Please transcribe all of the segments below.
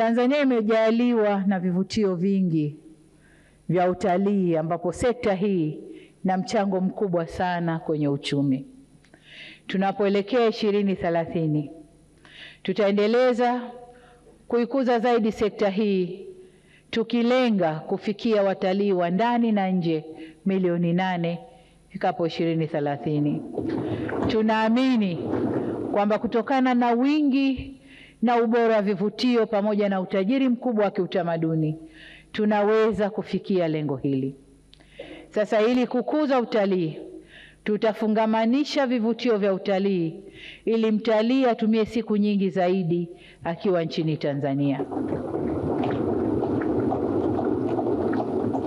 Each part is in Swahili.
Tanzania imejaliwa na vivutio vingi vya utalii ambapo sekta hii na mchango mkubwa sana kwenye uchumi. Tunapoelekea 2030, tutaendeleza kuikuza zaidi sekta hii tukilenga kufikia watalii wa ndani na nje milioni 8 ifikapo 2030. Tunaamini kwamba kutokana na wingi na ubora wa vivutio pamoja na utajiri mkubwa wa kiutamaduni tunaweza kufikia lengo hili. Sasa ili kukuza utalii, tutafungamanisha vivutio vya utalii ili mtalii atumie siku nyingi zaidi akiwa nchini Tanzania.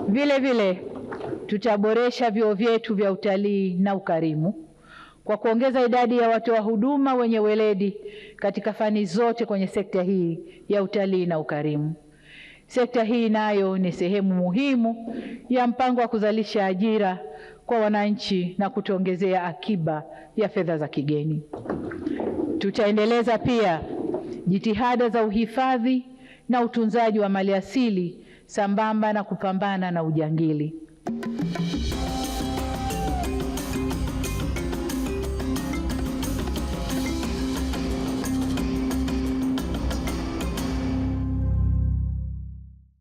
Vile vile tutaboresha vyuo vyetu vya utalii na ukarimu kwa kuongeza idadi ya watoa huduma wenye weledi katika fani zote kwenye sekta hii ya utalii na ukarimu. Sekta hii nayo ni sehemu muhimu ya mpango wa kuzalisha ajira kwa wananchi na kutuongezea akiba ya fedha za kigeni. Tutaendeleza pia jitihada za uhifadhi na utunzaji wa maliasili sambamba na kupambana na ujangili.